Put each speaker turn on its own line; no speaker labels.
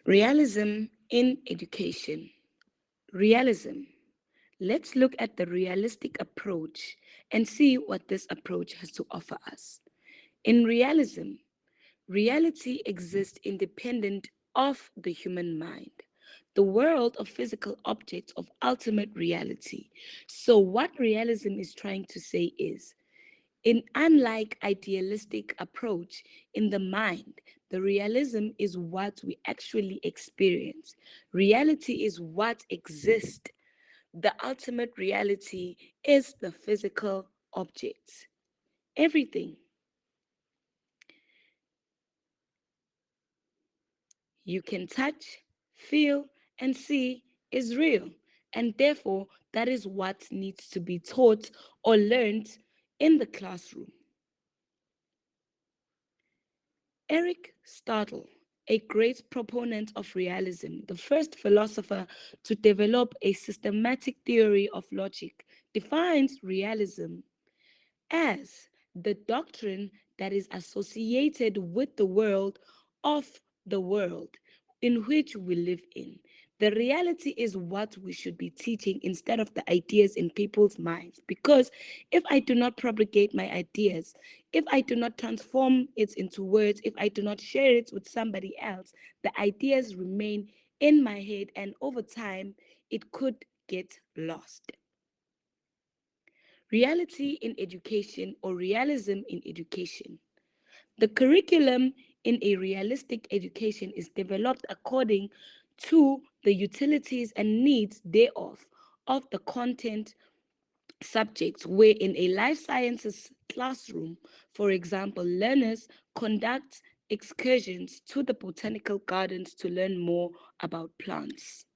Realism in education. Realism. Let's look at the realistic approach and see what this approach has to offer us. In realism, reality exists independent of the human mind, the world of physical objects of ultimate reality. So, what realism is trying to say is in unlike idealistic approach in the mind, the realism is what we actually experience. Reality is what exists. The ultimate reality is the physical objects. Everything you can touch, feel, and see is real. And therefore, that is what needs to be taught or learned in the classroom. Aristotle, a great proponent of realism, the first philosopher to develop a systematic theory of logic, defines realism as the doctrine that is associated with the world of the world in which we live in. The reality is what we should be teaching instead of the ideas in people's minds. Because if I do not propagate my ideas, if I do not transform it into words, if I do not share it with somebody else, the ideas remain in my head and over time it could get lost. Reality in education or realism in education. The curriculum in a realistic education is developed according to the utilities and needs thereof of the content subjects, where in a life sciences classroom, for example, learners conduct excursions to the botanical gardens to learn more about plants.